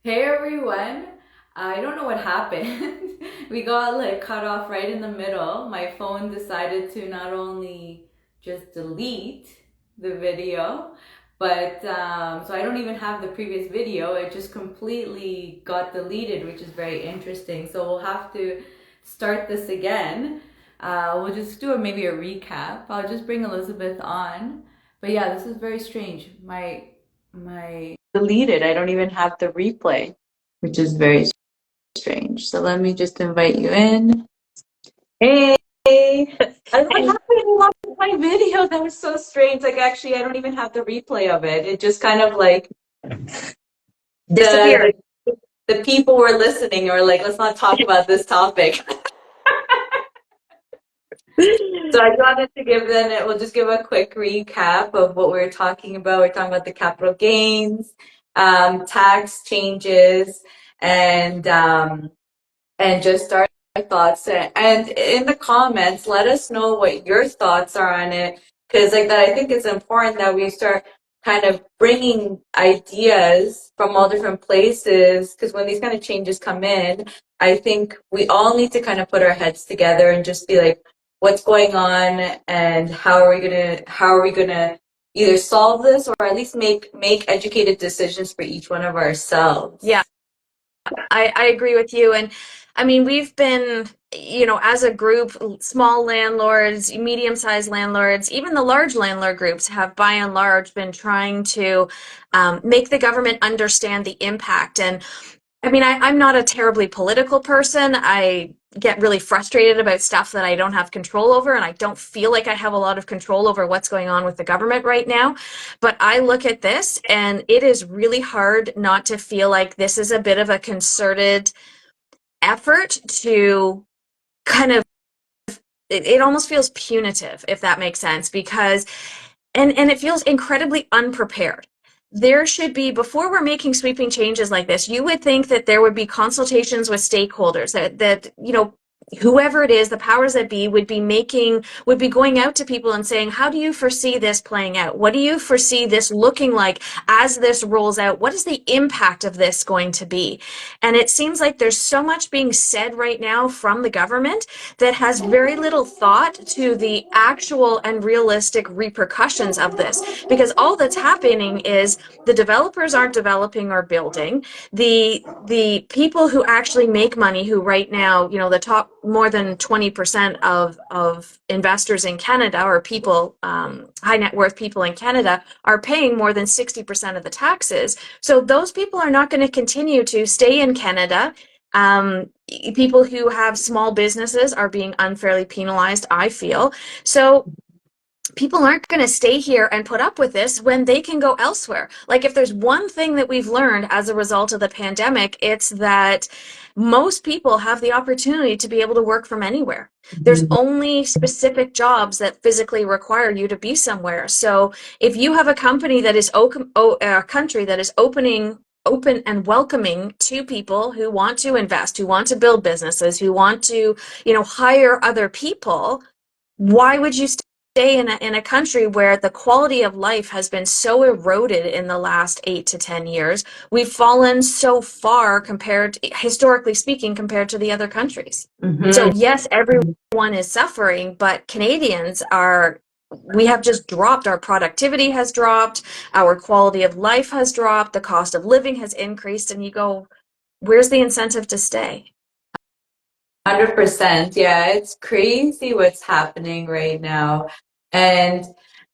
Hey everyone. I don't know what happened. We got like cut off right in the middle. My phone decided to not only just delete the video, but so I don't even have the previous video. It just completely got deleted, which is very interesting. So we'll have to start this again. We'll just do maybe a recap. I'll just bring Elizabeth on. But yeah, this is very strange. My deleted. I don't even have the replay, which is very strange. So let me just invite you in. Hey. What happened to my video? That was so strange. Like actually I don't even have the replay of it. It just kind of like Disappeared. the people were listening or like, let's not talk about this topic. So I wanted to we'll just give a quick recap of what we are talking about. We're talking about the capital gains, tax changes, and um, and just our thoughts. And in the comments, let us know what your thoughts are on it, because like that, I think it's important that we start kind of bringing ideas from all different places. Because when these kind of changes come in, I think we all need to kind of put our heads together and just be like, what's going on, and how are we gonna either solve this or at least make educated decisions for each one of ourselves. Yeah, I agree with you. And I mean, we've been, as a group, small landlords, medium-sized landlords, even the large landlord groups have by and large been trying to make the government understand the impact. And I mean, I'm not a terribly political person. I get really frustrated about stuff that I don't have control over, and I don't feel like I have a lot of control over what's going on with the government right now. But I look at this, and it is really hard not to feel like this is a bit of a concerted effort to kind of, it almost feels punitive, if that makes sense, because and it feels incredibly unprepared. There should be, before we're making sweeping changes like this, you would think that there would be consultations with stakeholders, that whoever it is, the powers that be, would be going out to people and saying, how do you foresee this playing out? What do you foresee this looking like as this rolls out? What is the impact of this going to be? And it seems like there's so much being said right now from the government that has very little thought to the actual and realistic repercussions of this. Because all that's happening is the developers aren't developing or building. The people who actually make money, who right now, the top more than 20% of investors in Canada, or people, high net worth people in Canada, are paying more than 60% of the taxes. So those people are not going to continue to stay in Canada. People who have small businesses are being unfairly penalized, I feel. So people aren't going to stay here and put up with this when they can go elsewhere. Like, if there's one thing that we've learned as a result of the pandemic, it's that most people have the opportunity to be able to work from anywhere. There's only specific jobs that physically require you to be somewhere. So if you have a company that is a country that is open and welcoming to people who want to invest, who want to build businesses, who want to, hire other people, why would you stay in a country where the quality of life has been so eroded in the last 8 to 10 years? We've fallen so far, historically speaking, compared to the other countries. So Mm-hmm. yes, everyone is suffering, but we have just dropped. Our productivity has dropped. Our quality of life has dropped. The cost of living has increased. And you go, where's the incentive to stay? 100%. Yeah, it's crazy what's happening right now. And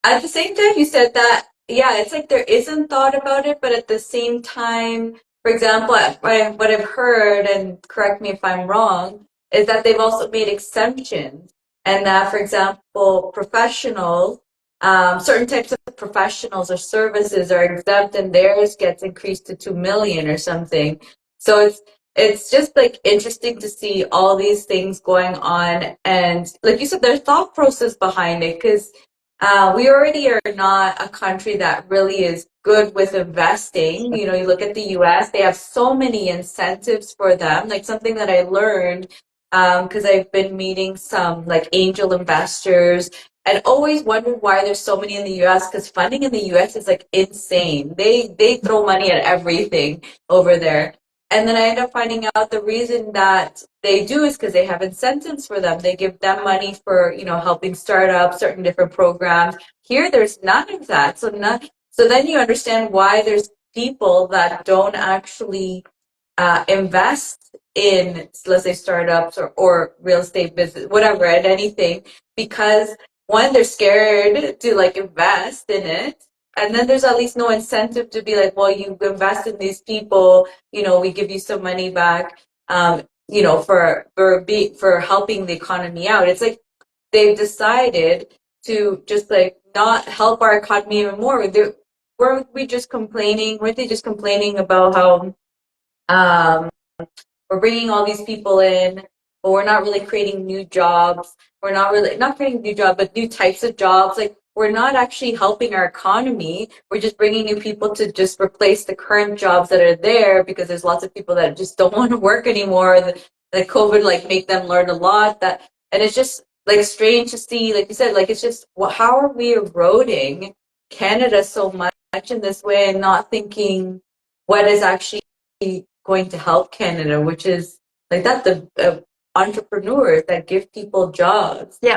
at the same time, you said that, yeah, it's like there isn't thought about it, but at the same time, for example, what I've heard, and correct me if I'm wrong, is that they've also made exemptions. And that, for example, professionals, certain types of professionals or services are exempt and theirs gets increased to 2 million or something. So it's just like interesting to see all these things going on, and like you said, there's thought process behind it, because we already are not a country that really is good with investing. You know, you look at the US, they have so many incentives for them. Like something that I learned, because I've been meeting some like angel investors, and always wondered why there's so many in the US, because funding in the US is like insane. They throw money at everything over there. And then I end up finding out the reason that they do is because they have incentives for them. They give them money for, helping start up certain different programs. Here, there's none of that. So then you understand why there's people that don't actually invest in, let's say, startups or real estate business, whatever, and anything, because one, they're scared to like invest in it. And then there's at least no incentive to be like, well, you invest in these people, we give you some money back, for helping the economy out. It's like they've decided to just like not help our economy even more. Weren't we just complaining? Weren't they just complaining about how um, we're bringing all these people in, but we're not really creating new jobs. We're not really not creating new jobs, but new types of jobs. Like we're not actually helping our economy. We're just bringing new people to just replace the current jobs that are there because there's lots of people that just don't want to work anymore. The COVID like make them learn a lot. And it's just like strange to see, like you said, like it's just how are we eroding Canada so much in this way and not thinking what is actually going to help Canada, which is like that the entrepreneurs that give people jobs, Yeah.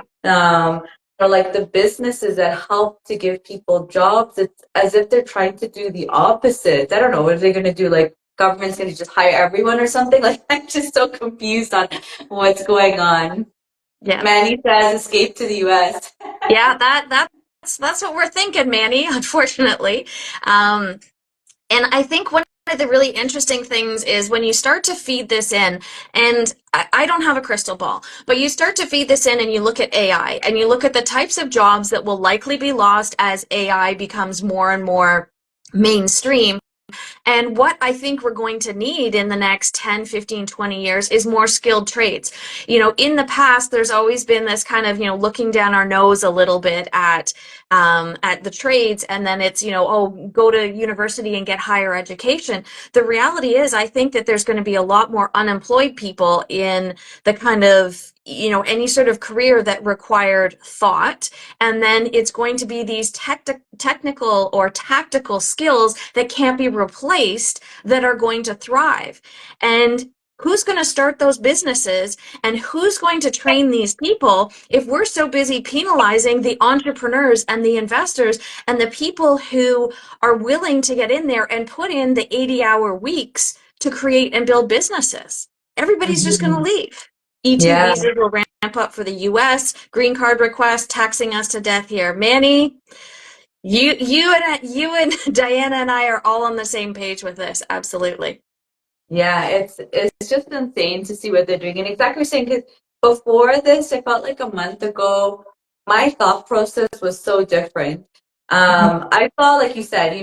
or like the businesses that help to give people jobs. It's as if they're trying to do the opposite. I don't know. What are they going to do? Like government's going to just hire everyone or something? Like I'm just so confused on what's going on. Yeah. Manny says escape to the U.S. Yeah, that's what we're thinking, Manny, unfortunately. And I think one of the really interesting things is when you start to feed this in, and I don't have a crystal ball, but you start to feed this in and you look at AI and you look at the types of jobs that will likely be lost as AI becomes more and more mainstream. And what I think we're going to need in the next 10, 15, 20 years is more skilled trades. In the past, there's always been this kind of, looking down our nose a little bit at the trades. And then it's, oh, go to university and get higher education. The reality is, I think that there's going to be a lot more unemployed people in the kind of, any sort of career that required thought. And then it's going to be these technical or tactical skills that can't be replaced that are going to thrive. And who's going to start those businesses and who's going to train these people if we're so busy penalizing the entrepreneurs and the investors and the people who are willing to get in there and put in the 80-hour weeks to create and build businesses? Everybody's just going to leave. E2 Yeah. visas will ramp up for the US, green card requests taxing us to death here. Manny, you and Diana and I are all on the same page with this. Absolutely. Yeah, it's just insane to see what they're doing. And exactly what you're saying, because before this, I felt like a month ago, my thought process was so different. I thought, like you said,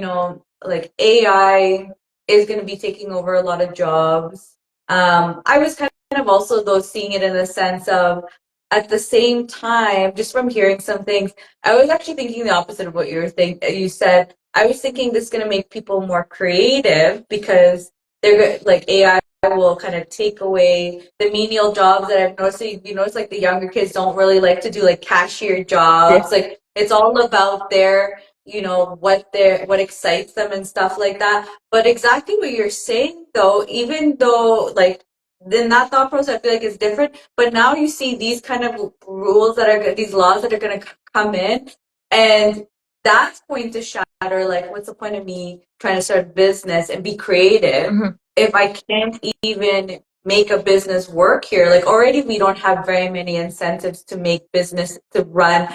like AI is going to be taking over a lot of jobs. I was kind of also, though, seeing it in the sense of at the same time, just from hearing some things, I was actually thinking the opposite of what you said. I was thinking this is going to make people more creative because like AI will kind of take away the menial jobs that I've noticed. You notice like the younger kids don't really like to do like cashier jobs. Yeah. Like it's all about their, what excites them and stuff like that. But exactly what you're saying though, even though like then that thought process I feel like is different. But now you see these kind of rules these laws that are going to come in, and that's going to shatter like what's the point of me trying to start a business and be creative if I can't even make a business work here? Like already we don't have very many incentives to make business to run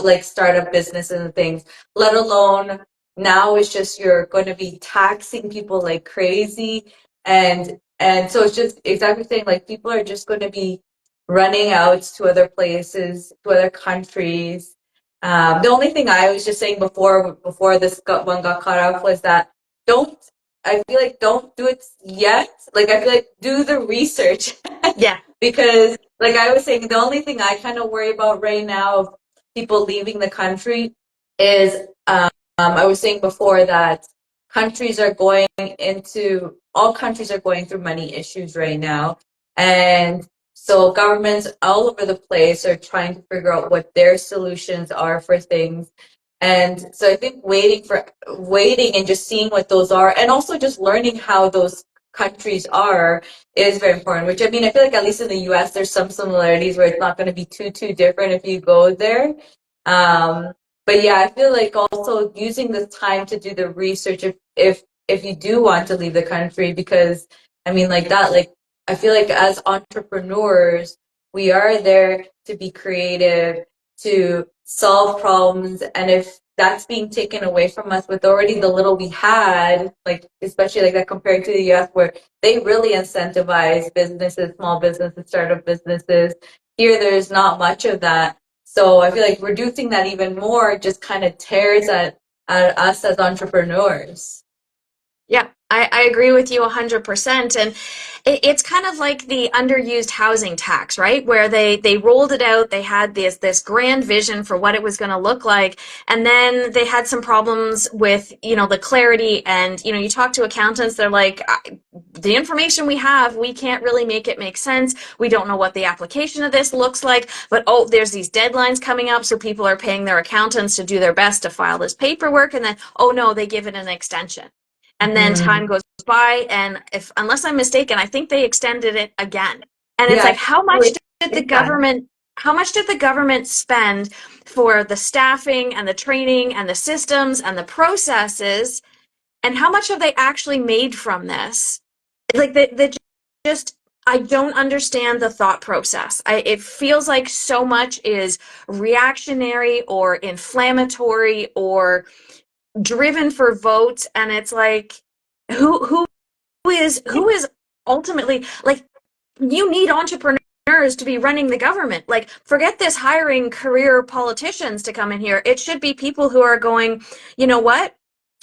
like startup businesses and things, let alone now it's just you're going to be taxing people like crazy. And so it's just exactly saying like people are just going to be running out to other places, to other countries. The only thing I was just saying before one got cut off was that don't I feel like don't do it yet. Like I feel like do the research. Yeah. Because like I was saying, the only thing I kind of worry about right now of people leaving the country is I was saying before that all countries are going through money issues right now. And So governments all over the place are trying to figure out what their solutions are for things. And so I think waiting and just seeing what those are and also just learning how those countries are is very important. Which I mean, I feel like at least in the US there's some similarities where it's not going to be too different if you go there. Um, but yeah, I feel like also using the time to do the research if you do want to leave the country because I mean like that like I feel like as entrepreneurs, we are there to be creative, to solve problems, and if that's being taken away from us with already the little we had, like especially like that compared to the US where they really incentivize businesses, small businesses, startup businesses. Here there's not much of that. So I feel like reducing that even more just kind of tears at us as entrepreneurs. Yeah, I agree with you 100%. And it's kind of like the underused housing tax, right? Where they rolled it out, they had this grand vision for what it was going to look like, and then they had some problems with, the clarity. And, you talk to accountants, they're like, the information we have, we can't really make it make sense. We don't know what the application of this looks like, but oh, there's these deadlines coming up, so people are paying their accountants to do their best to file this paperwork, and then, oh no, they give it an extension. And then time Mm. goes by, and if unless I'm mistaken, I think they extended it again. And it's Yeah, I like, think it's did the big time. government how much did the government spend for the staffing and the training and the systems and the processes, and how much have they actually made from this? Like the just I don't understand the thought process. It feels like so much is reactionary or inflammatory or driven for votes, and it's like, who is ultimately, like, you need entrepreneurs to be running the government. Like, forget this hiring career politicians to come in here. It should be people who are going, you know what,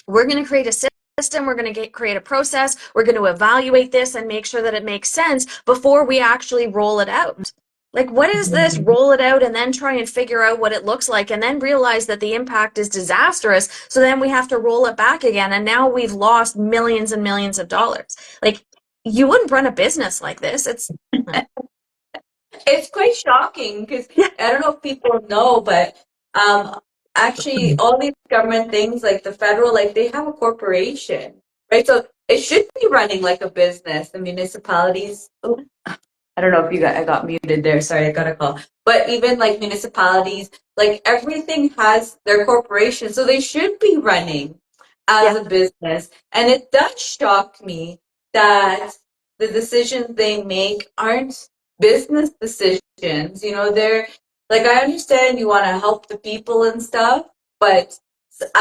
we're going to create a system, we're going to create a process, we're going to evaluate this and make sure that it makes sense before we actually roll it out. Like, what is this? Mhm. Roll it out and then try and figure out what it looks like, and then realize that the impact is disastrous. So then we have to roll it back again. And now we've lost millions and millions of dollars. Like, you wouldn't run a business like this. It's, It's quite shocking because yeah, I don't know if people know, but um, actually, all these government things, like the federal, like they have a corporation, right? So it should be running like a business. The municipalities, oh, I don't know if I got muted there. Sorry, I got a call. But even like municipalities, like everything has their corporation, so they should be running as yeah. a business. And it does shock me that the decisions they make aren't business decisions. They're like, I understand you want to help the people and stuff, but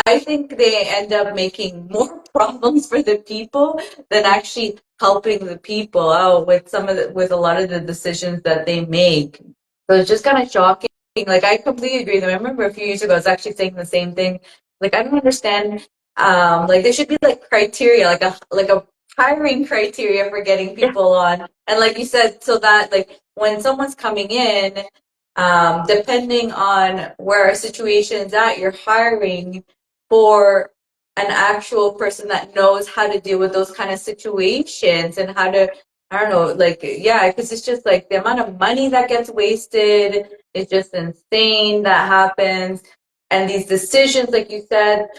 I think they end up making more problems for the people than actually helping the people out with a lot of the decisions that they make. So it's just kind of shocking. Like I completely agree with them. I remember a few years ago I was actually saying the same thing. Like I don't understand. Like there should be like criteria, like a hiring criteria for getting Yeah. people on. And like you said, so that like when someone's coming in, depending on where our situation's at, you're hiring for an actual person that knows how to deal with those kind of situations and how to, I don't know, like, yeah, because it's just like the amount of money that gets wasted is just insane that happens. And these decisions, like you said,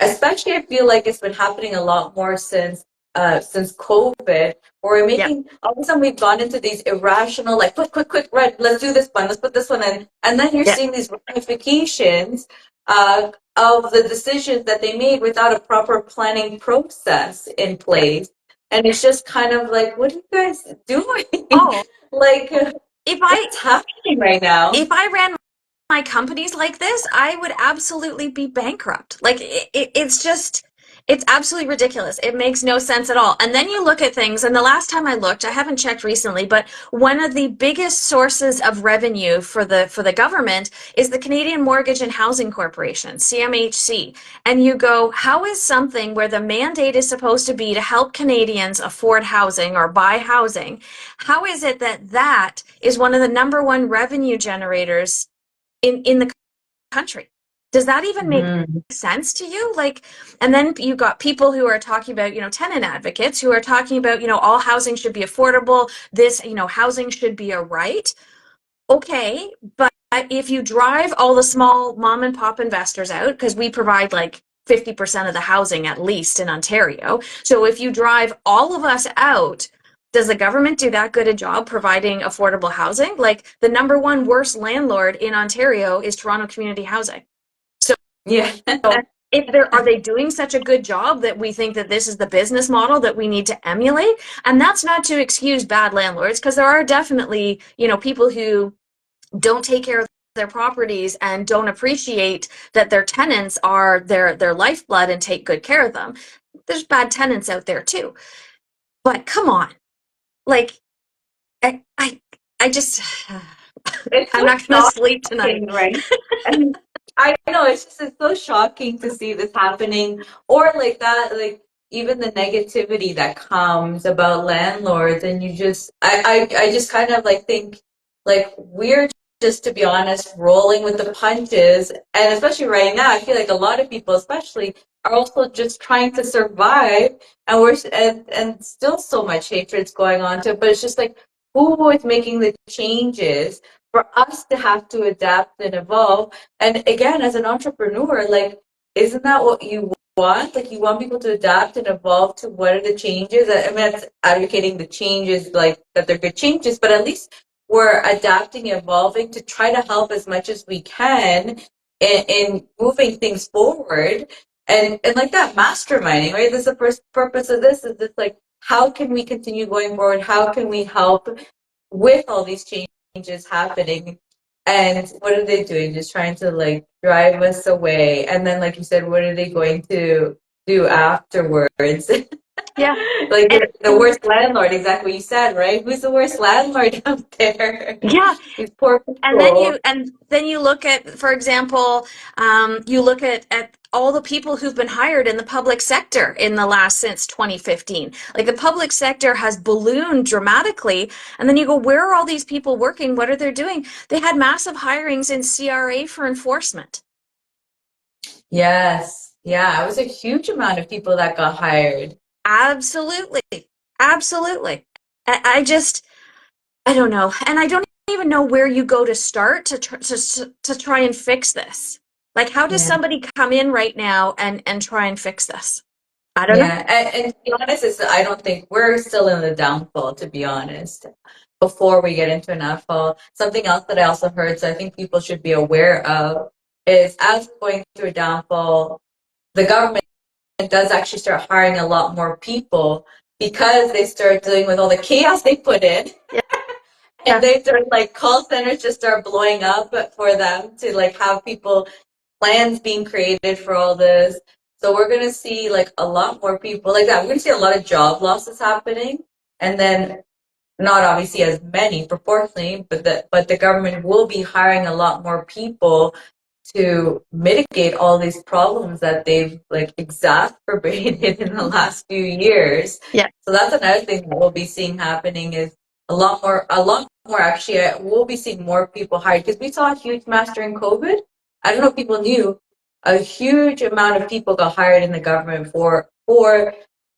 especially I feel like it's been happening a lot more since COVID, where we're Yeah. making all of a sudden we've gone into these irrational, like quick, right, let's do this one, let's put this one in, and then you're Yeah. seeing these ramifications of the decisions that they made without a proper planning process in Yeah. place. And it's just kind of like, what are you guys doing? Oh, Like, if I what's happening right now? if I ran my companies like this, I would absolutely be bankrupt. Like, it's absolutely ridiculous. It makes no sense at all. And then you look at things, and the last time I looked, I haven't checked recently, but one of the biggest sources of revenue for the government is the Canadian Mortgage and Housing Corporation, CMHC. And you go, how is something where the mandate is supposed to be to help Canadians afford housing or buy housing, how is it that that is one of the number one revenue generators in the country? Does that even make Mhm. sense to you? Like, and then you got people who are talking about, tenant advocates who are talking about, all housing should be affordable. This, housing should be a right. Okay, but if you drive all the small mom and pop investors out, because we provide like 50% of the housing at least in Ontario. So if you drive all of us out, does the government do that good a job providing affordable housing? Like the number one worst landlord in Ontario is Toronto Community Housing. So Yeah. if they're are they doing such a good job that we think that this is the business model that we need to emulate? And that's not to excuse bad landlords, because there are definitely, people who don't take care of their properties and don't appreciate that their tenants are their lifeblood and take good care of them. There's bad tenants out there too. But come on. Like I just It's I'm so not going to sleep tonight. shocking, right? And I know it's so shocking to see this happening, or like that, like even the negativity that comes about landlords, and I just kind of like think like we're just, to be honest, rolling with the punches, and especially right now, I feel like a lot of people, especially, are also just trying to survive, and and still so much hatred's going on to it, but it's just like who is making the changes for us to have to adapt and evolve. And again, as an entrepreneur, like, isn't that what you want? Like, you want people to adapt and evolve to what are the changes? I mean, that's advocating the changes, like, that they're good changes, but at least we're adapting, evolving to try to help as much as we can in moving things forward. And like that masterminding, right? This is the first purpose of this is just like, how can we continue going forward? How can we help with all these changes happening? And what are they doing? Just trying to like drive us away. And then, like you said, what are they going to do afterwards? Yeah. Like And, the worst landlord, exactly what you said, right? Who's the worst landlord out there? yeah, These poor and then people. you look at, for example, you look at all the people who've been hired in the public sector in the last since 2015. Like the public sector has ballooned dramatically, and then you go, where are all these people working? What are they doing? They had massive hirings in CRA for enforcement. Yes. Yeah, it was a huge amount of people that got hired. Absolutely, absolutely. I just I don't know. And I don't even know where you go to start to try and fix this. Like, how does Yeah. somebody come in right now and try and fix this? I don't know. Yeah, and to be honest, I don't think we're still in the downfall, to be honest. Before we get into an outfall, something else that I also heard, so I think people should be aware of, is as we're going through a downfall, the government does actually start hiring a lot more people because they start dealing with all the chaos they put in. Yeah. And Yeah. they start like call centers just start blowing up for them to like have people plans being created for all this. So we're gonna see like a lot more people like that. We're gonna see a lot of job losses happening, and then not obviously as many proportionally, but the government will be hiring a lot more people to mitigate all these problems that they've like exacerbated in the last few years. Yeah. So that's another thing that we'll be seeing happening is a lot more actually. We'll be seeing more people hired because we saw a huge mass during COVID. I don't know if people knew a huge amount of people got hired in the government for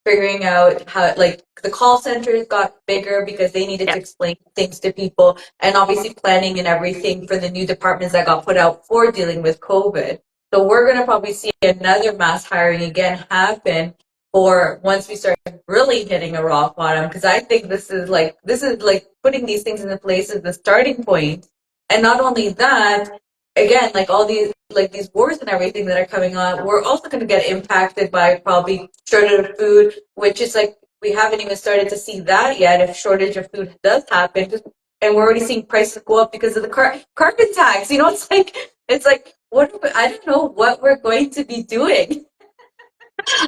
figuring out how like the call centers got bigger because they needed Yeah. to explain things to people and obviously planning and everything for the new departments that got put out for dealing with COVID. So we're going to probably see another mass hiring again happen for once we start really hitting a rock bottom because I think this is like putting these things into place as the starting point. And not only that, again, like all these like these wars and everything that are coming on, we're also going to get impacted by probably shortage of food, which is like we haven't even started to see that yet. If shortage of food does happen, and we're already seeing prices go up because of the carbon tax. It's like what I don't know what we're going to be doing.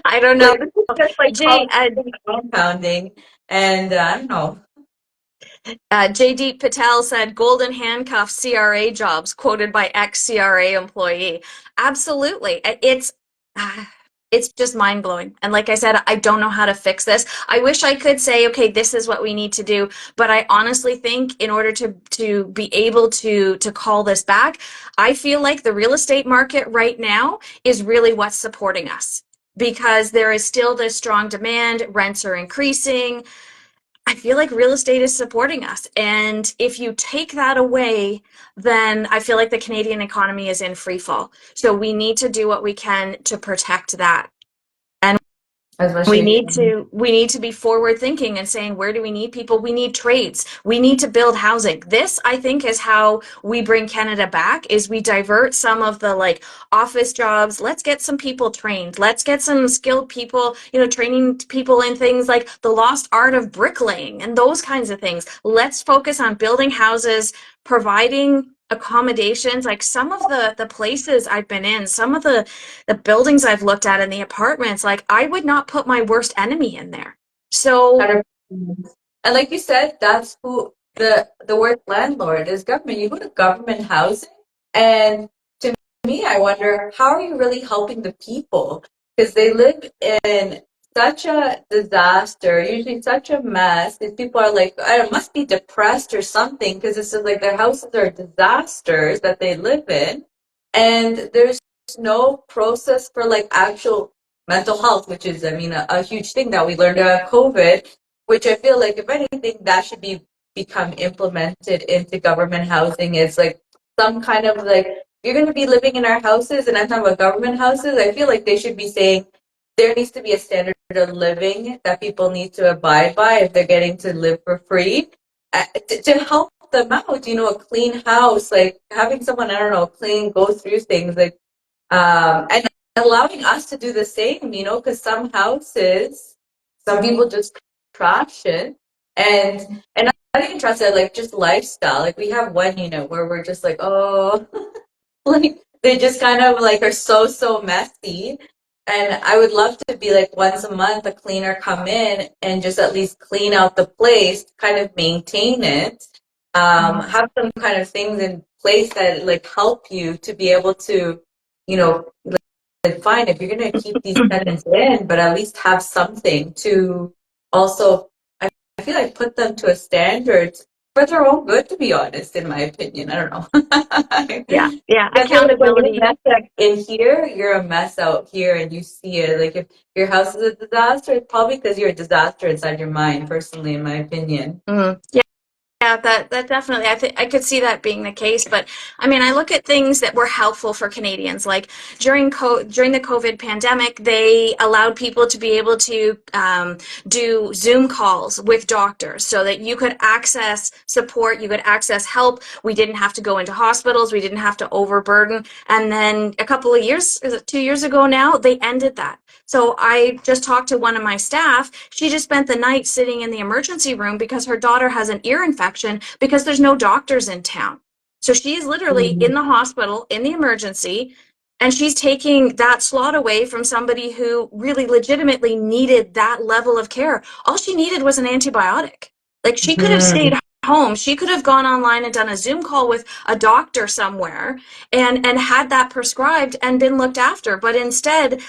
I don't know. Like this is just like J, compounding, and I don't know. JD Patel said golden handcuff CRA jobs quoted by ex CRA employee. Absolutely. It's it's just mind blowing. And like I said, I don't know how to fix this. I wish I could say, okay, this is what we need to do. But I honestly think in order to be able to call this back, I feel like the real estate market right now is really what's supporting us because there is still this strong demand, rents are increasing. I feel like real estate is supporting us. And if you take that away, then I feel like the Canadian economy is in free fall. So we need to do what we can to protect that. And As much we as need to be forward thinking and saying, where do we need people? We need trades. We need to build housing. This, I think, is how we bring Canada back, is we divert some of the like office jobs. Let's get some people trained. Let's get some skilled people, training people in things like the lost art of bricklaying and those kinds of things. Let's focus on building houses, providing accommodations. Like some of the places I've been in, some of the buildings I've looked at and the apartments, like I would not put my worst enemy in there. So 100%. And like you said, that's who the word landlord is government. You go to government housing, and to me, I wonder how are you really helping the people because they live in such a disaster, usually such a mess. These people are like, I don't, must be depressed or something because it's just like their houses are disasters that they live in, and there's no process for like actual mental health, which is, I mean, a huge thing that we learned out of COVID, which I feel like, if anything, that should become implemented into government housing. Is like some kind of like, you're going to be living in our houses, and I'm talking about government houses. I feel like they should be saying there needs to be a standard of living that people need to abide by if they're getting to live for free. To help them out, a clean house, like having someone, I don't know, clean, go through things, like and allowing us to do the same, because some people just trash it, and not even trust it, like just lifestyle. Like we have one unit where we're just like, oh, like they just kind of like are so messy. And I would love to be like once a month a cleaner come in and just at least clean out the place, kind of maintain it. Have some kind of things in place that like help you to be able to, like fine if you're gonna keep these tenants in, but at least have something to also I feel like put them to a standard for their own good, to be honest, in my opinion. I don't know. yeah, I feel like when you accountability. mess up in here, you're a mess out here, and you see it. Like if your house is a disaster, it's probably because you're a disaster inside your mind. Personally, in my opinion. Yeah. Yeah, that definitely. I think I could see that being the case, but I mean, I look at things that were helpful for Canadians. Like during the COVID pandemic, they allowed people to be able to do Zoom calls with doctors, so that you could access support, you could access help. We didn't have to go into hospitals, we didn't have to overburden. And then a couple of years, is it 2 years ago now, they ended that. So I just talked to one of my staff. She just spent the night sitting in the emergency room because her daughter has an ear infection because there's no doctors in town. So she's literally in the hospital in the emergency, and she's taking that slot away from somebody who really legitimately needed that level of care. All she needed was an antibiotic. Like she could have stayed home. She could have gone online and done a Zoom call with a doctor somewhere and had that prescribed and been looked after. But instead,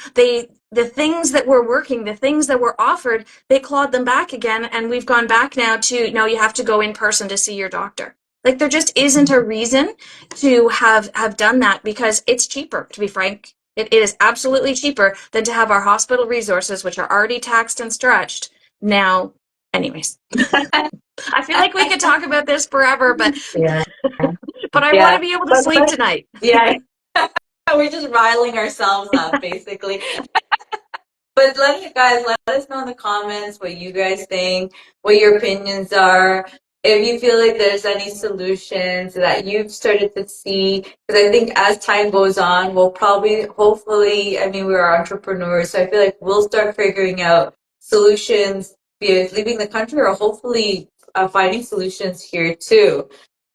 the things that were working, the things that were offered, they clawed them back again. And we've gone back now to, no, you have to go in person to see your doctor. Like there just isn't a reason to have done that because it's cheaper, to be frank. It is absolutely cheaper than to have our hospital resources, which are already taxed and stretched. Now, anyways, I feel like we could talk about this forever, but Yeah, but I want yeah, to be able to but sleep tonight. yeah, we're just riling ourselves up, basically. But let us know in the comments what you guys think, what your opinions are. If you feel like there's any solutions that you've started to see, because I think as time goes on, we'll probably, hopefully, I mean, we're entrepreneurs, so I feel like we'll start figuring out solutions, be it leaving the country or hopefully finding solutions here too.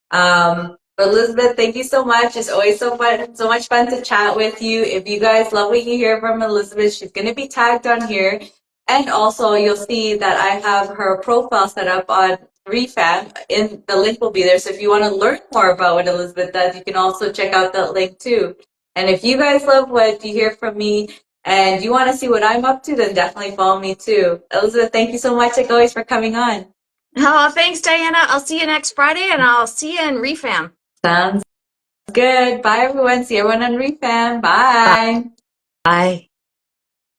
But Elizabeth, thank you so much. It's always so much fun to chat with you. If you guys love what you hear from Elizabeth, she's going to be tagged on here. And also, you'll see that I have her profile set up on REI FAM, and the link will be there. So if you want to learn more about what Elizabeth does, you can also check out that link too. And if you guys love what you hear from me And you want to see what I'm up to, then definitely follow me too. Elizabeth, thank you so much, like always, for coming on. Oh, thanks, Diana. I'll see you next Friday, and I'll see you in REFAM. Sounds good. Bye, everyone. See everyone on REFAM. Bye. Bye.